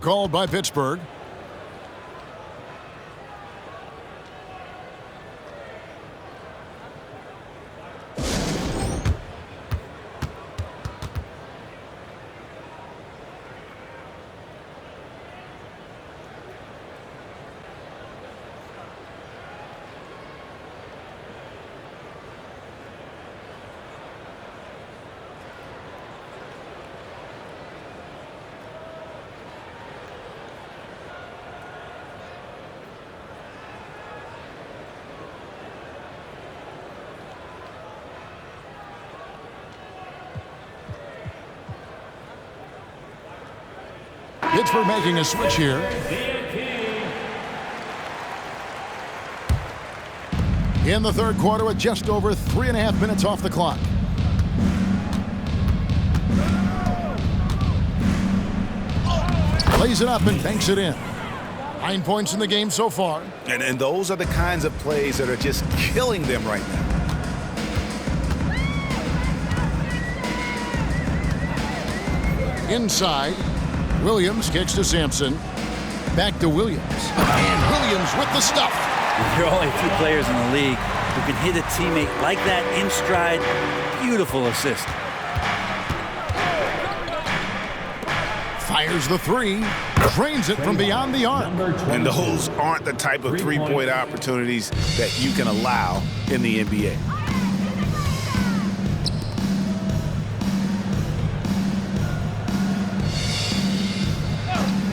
Called by Pittsburgh. Pittsburgh making a switch here. In the third quarter with just over 3.5 minutes off the clock. Plays it up and banks it in. 9 points in the game so far. And those are the kinds of plays that are just killing them right now. Inside. Williams kicks to Sampson. Back to Williams. And Williams with the stuff. There are only a few players in the league who can hit a teammate like that in stride. Beautiful assist. Fires the three. Drains it from beyond the arc. And those aren't the type of three-point opportunities that you can allow in the NBA.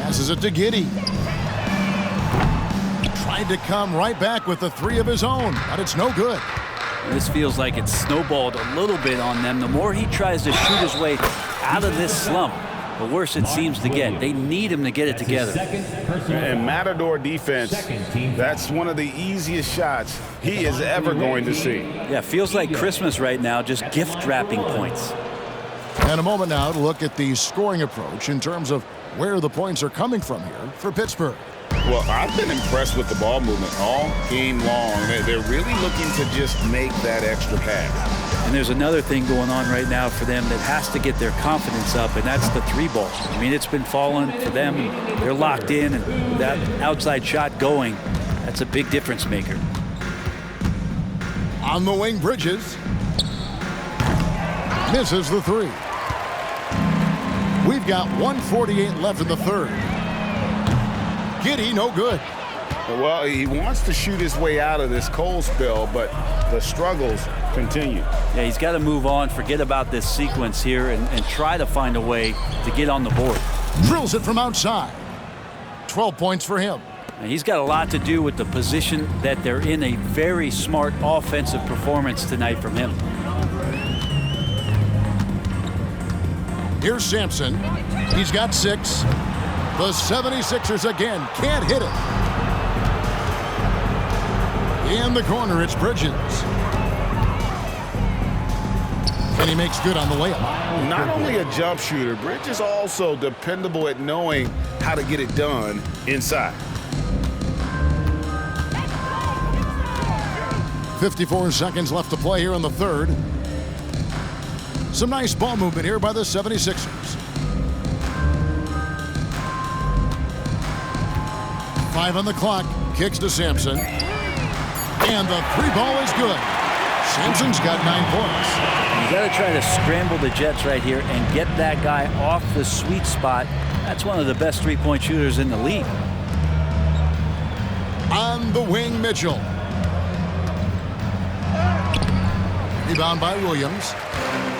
Passes it to Giddey. Tried to come right back with the three of his own, but it's no good. This feels like it's snowballed a little bit on them. The more he tries to shoot his way out of this slump, the worse it seems to get. They need him to get it together. And Matador defense, that's one of the easiest shots he is ever going to see. Yeah, feels like Christmas right now, just gift wrapping points. And a moment now to look at the scoring approach in terms of where the points are coming from here for Pittsburgh. Well, I've been impressed with the ball movement all game long. They're really looking to just make that extra pass. And there's another thing going on right now for them that has to get their confidence up, and that's the three ball. I mean, it's been falling for them. They're locked in, and that outside shot going, that's a big difference maker. On the wing, Bridges. Misses the three. We've got 1:48 left in the third. Giddey, no good. Well, he wants to shoot his way out of this cold spell, but the struggles continue. Yeah, he's got to move on, forget about this sequence here, and try to find a way to get on the board. Drills it from outside. 12 points for him. And he's got a lot to do with the position that they're in. A very smart offensive performance tonight from him. Here's Sampson. He's got 6. The 76ers again can't hit it. In the corner, it's Bridges. And he makes good on the layup. Not only a jump shooter, Bridges also dependable at knowing how to get it done inside. 54 seconds left to play here in the third. Some nice ball movement here by the 76ers. 5 on the clock. Kicks to Sampson. And the three ball is good. Sampson's got 9 points. You got to try to scramble the Jets right here and get that guy off the sweet spot. That's one of the best three-point shooters in the league. On the wing, Mitchell. Rebound by Williams.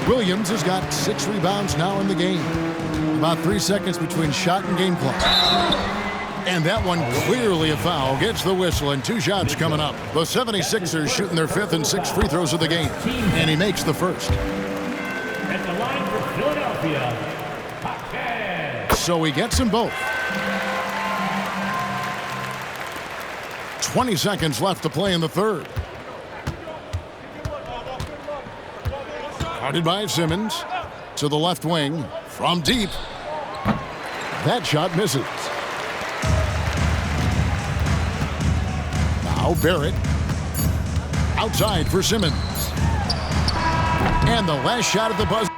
Williams has got 6 rebounds now in the game. About 3 seconds between shot and game clock. And that one clearly a foul. Gets the whistle and 2 shots coming up. The 76ers shooting their 5th and 6th free throws of the game. And he makes the first. At the line for Philadelphia, Paquette. So he gets them both. 20 seconds left to play in the third. Guarded by Simmons to the left wing from deep. That shot misses. Now Barrett outside for Simmons. And the last shot at the buzzer.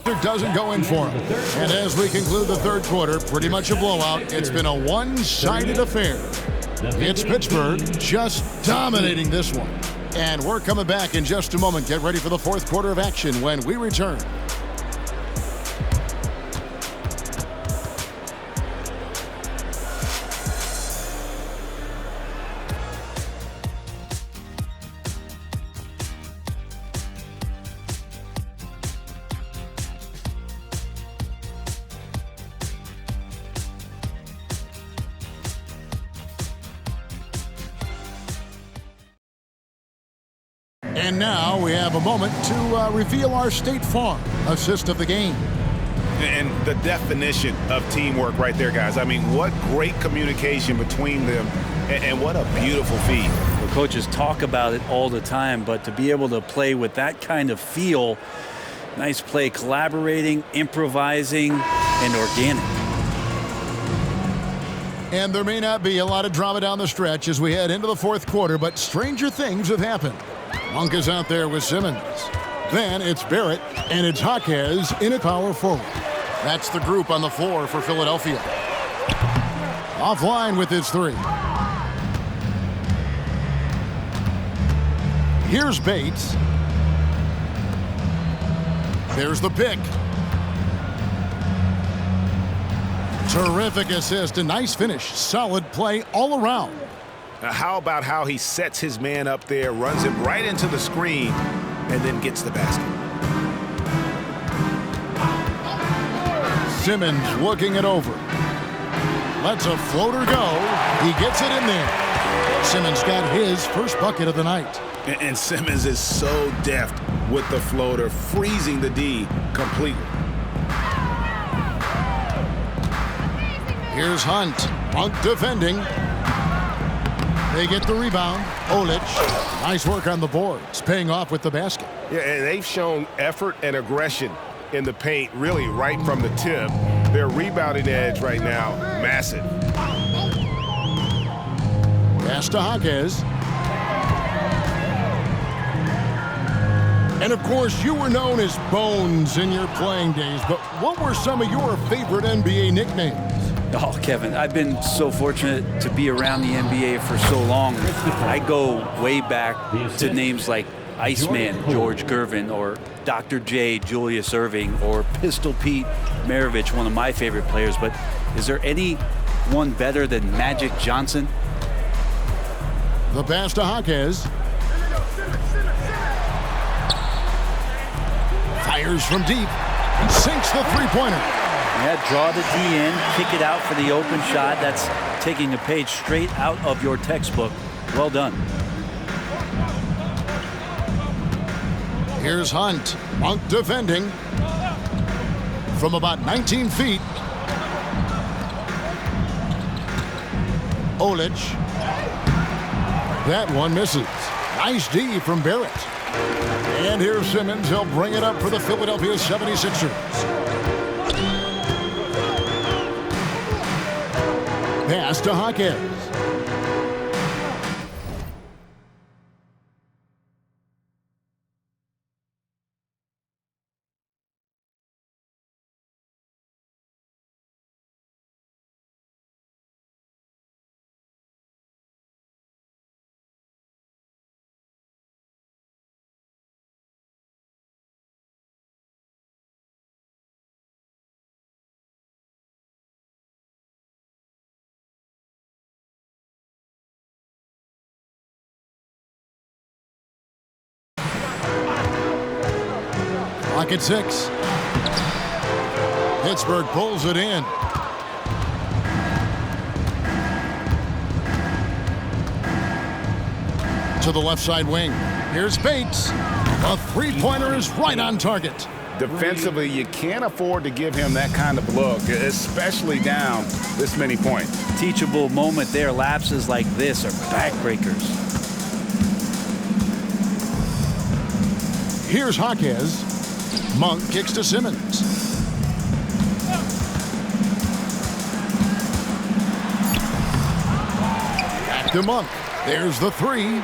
It doesn't go in for him. And as we conclude the third quarter, pretty much a blowout. It's been a one-sided affair. It's Pittsburgh just dominating this one. And we're coming back in just a moment. Get ready for the fourth quarter of action when we return. And now we have a moment to reveal our State Farm assist of the game. And the definition of teamwork right there, guys. I mean, what great communication between them, and what a beautiful feed. The coaches talk about it all the time, but to be able to play with that kind of feel, nice play, collaborating, improvising, and organic. And there may not be a lot of drama down the stretch as we head into the fourth quarter, but stranger things have happened. Monk is out there with Simmons. Then it's Barrett, and it's Jaquez in at power forward. That's the group on the floor for Philadelphia. Offline with his three. Here's Bates. There's the pick. Terrific assist, a nice finish. Solid play all around. Now, how about how he sets his man up there, runs him right into the screen, and then gets the basket. Simmons looking it over. Lets a floater go. He gets it in there. Simmons got his first bucket of the night. And Simmons is so deft with the floater, freezing the D completely. Here's Hunt. Monk defending. They get the rebound. Olic. Nice work on the boards, paying off with the basket. Yeah, and they've shown effort and aggression in the paint, really right from the tip. Their rebounding edge right now, massive. Pass to Jaquez. And of course, you were known as Bones in your playing days, but what were some of your favorite NBA nicknames? Oh, Kevin, I've been so fortunate to be around the NBA for so long. I go way back to names like Iceman, George Gervin, or Dr. J, Julius Erving, or Pistol Pete Maravich, one of my favorite players. But is there any one better than Magic Johnson? The pass to Jaquez. Fires from deep. Sinks the three-pointer. Yeah, draw the D in, kick it out for the open shot. That's taking a page straight out of your textbook. Well done. Here's Hunt. Monk defending. From about 19 feet. Olic. That one misses. Nice D from Barrett. And here's Simmons. He'll bring it up for the Philadelphia 76ers. Pass to Jaquez. Clock at 6. Pittsburgh pulls it in. To the left side wing. Here's Bates. A three-pointer is right on target. Defensively, you can't afford to give him that kind of look, especially down this many points. Teachable moment there. Lapses like this are backbreakers. Here's Jaquez. Monk kicks to Simmons. Back to Monk. There's the three.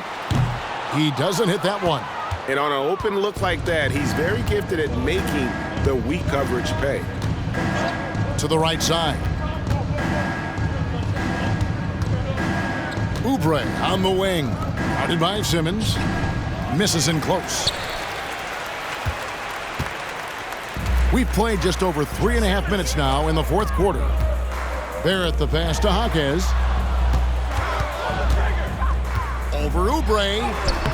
He doesn't hit that one. And on an open look like that, he's very gifted at making the weak coverage pay. To the right side. Oubre on the wing. Guarded by Simmons. Misses in close. We've played just over 3.5 minutes now in the fourth quarter. Barrett the pass to Jaquez. Over Oubre.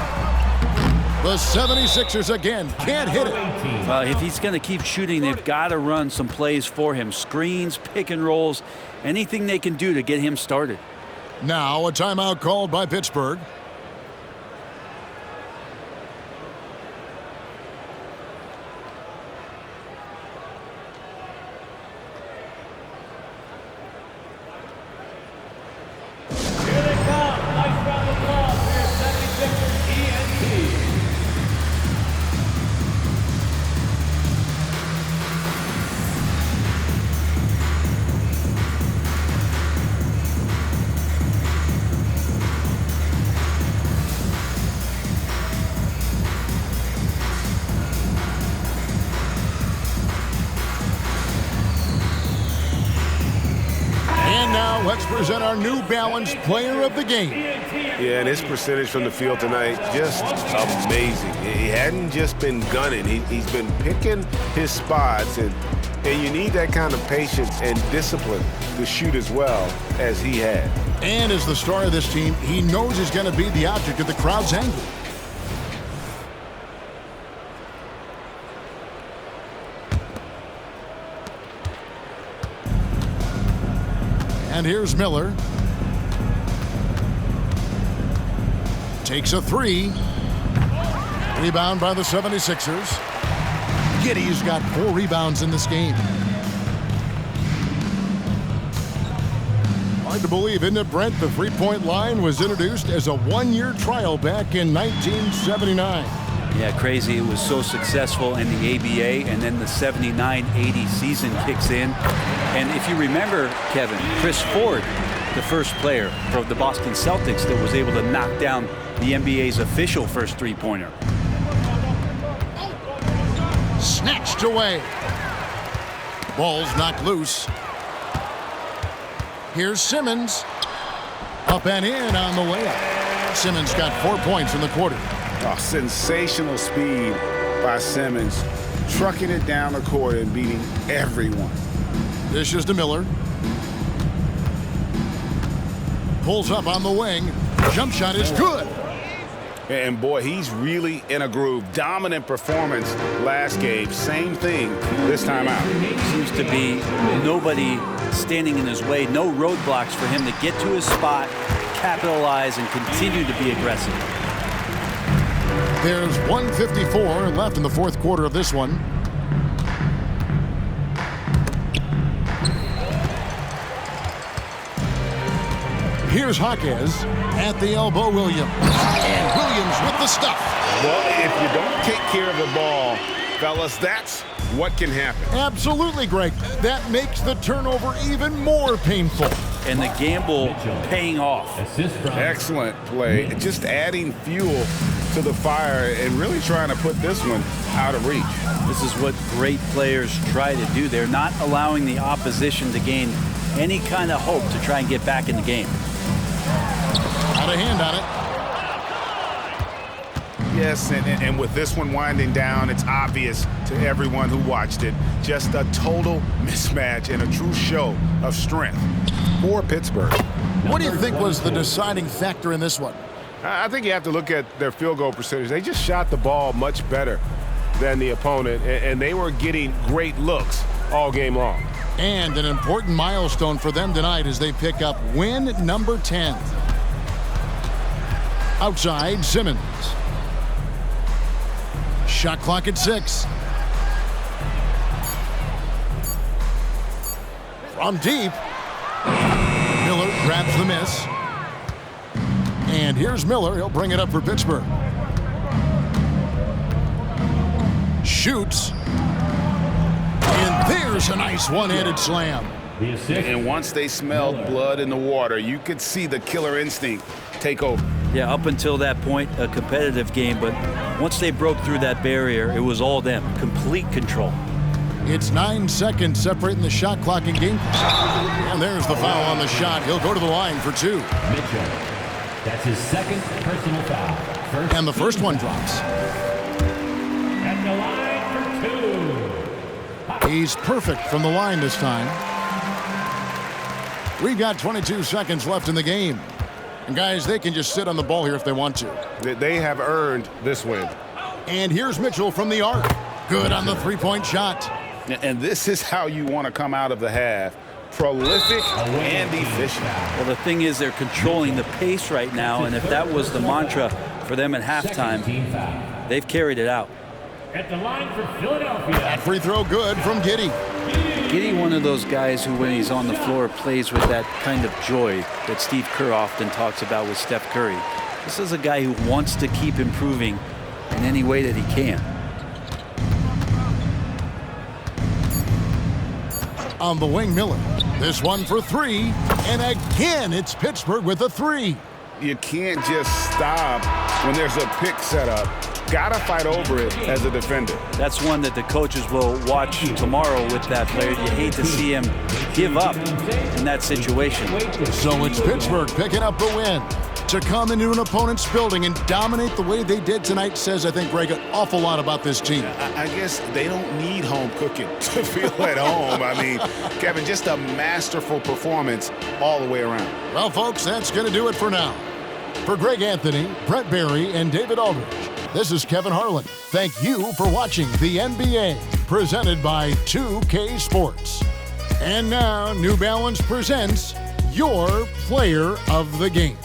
The 76ers again can't hit it. If he's going to keep shooting, they've got to run some plays for him. Screens, pick and rolls, anything they can do to get him started. Now a timeout called by Pittsburgh. Let's present our New Balance Player of the Game. Yeah, and his percentage from the field tonight, just amazing. He hadn't just been gunning. He's been picking his spots, and you need that kind of patience and discipline to shoot as well as he had. And as the star of this team, he knows he's going to be the object of the crowd's anger. And here's Miller. Takes a three. Rebound by the 76ers. Giddey's got 4 rebounds in this game. Hard to believe, isn't it, Brent? The three-point line was introduced as a 1-year trial back in 1979. Yeah, crazy. It was so successful in the ABA, and then the 79-80 season kicks in. And if you remember, Kevin, Chris Ford, the first player from the Boston Celtics that was able to knock down the NBA's official first three-pointer. Snatched away. Ball's knocked loose. Here's Simmons. Up and in on the layup. Simmons got 4 points in the quarter. Oh, sensational speed by Simmons, trucking it down the court and beating everyone. Dishes to Miller. Pulls up on the wing. Jump shot is good. And boy, he's really in a groove. Dominant performance last game. Same thing this time out. Seems to be nobody standing in his way. No roadblocks for him to get to his spot, capitalize, and continue to be aggressive. There's 1:54 left in the fourth quarter of this one. Here's Jaquez at the elbow, Williams. And Williams with the stuff. Well, if you don't take care of the ball, fellas, that's what can happen. Absolutely, Greg. That makes the turnover even more painful. And the gamble paying off. Excellent play. Just adding fuel to the fire and really trying to put this one out of reach. This is what great players try to do. They're not allowing the opposition to gain any kind of hope to try and get back in the game. Out of hand on it. Yes, and with this one winding down, it's obvious to everyone who watched it. Just a total mismatch and a true show of strength for Pittsburgh. What do you think was the deciding factor in this one? I think you have to look at their field goal percentage. They just shot the ball much better than the opponent, and they were getting great looks all game long. And an important milestone for them tonight as they pick up win number 10. Outside, Simmons. Shot clock at 6. From deep. Miller grabs the miss. And here's Miller. He'll bring it up for Pittsburgh. Shoots. And there's a nice one-handed slam. And once they smelled blood in the water, you could see the killer instinct take over. Yeah, up until that point, a competitive game, but once they broke through that barrier, it was all them. Complete control. It's 9 seconds separating the shot clock and game clock. And there's the foul on the shot. He'll go to the line for 2. Mitchell. That's his second personal foul. And the first one drops. At the line for 2. He's perfect from the line this time. We've got 22 seconds left in the game. And guys, they can just sit on the ball here if they want to. They have earned this win. And here's Mitchell from the arc. Good on the three-point shot. And this is how you want to come out of the half. Prolific and efficient. Well, the thing is they're controlling the pace right now, and if that was the mantra for them at halftime, they've carried it out. At the line for Philadelphia. That free throw good from Giddey. Giddey, one of those guys who, when he's on the floor, plays with that kind of joy that Steve Kerr often talks about with Steph Curry. This is a guy who wants to keep improving in any way that he can. On the wing, Miller. This one for 3. And again, it's Pittsburgh with a 3. You can't just stop when there's a pick set up. Gotta fight over it as a defender. That's one that the coaches will watch tomorrow with that player. You hate to see him give up in that situation. So it's Pittsburgh picking up the win. To come into an opponent's building and dominate the way they did tonight says, I think, Greg, an awful lot about this team. I guess they don't need home cooking to feel at home. I mean, Kevin, just a masterful performance all the way around. Well, folks, that's going to do it for now. For Greg Anthony, Brett Barry, and David Aldridge, this is Kevin Harlan. Thank you for watching the NBA, presented by 2K Sports. And now, New Balance presents your player of the game.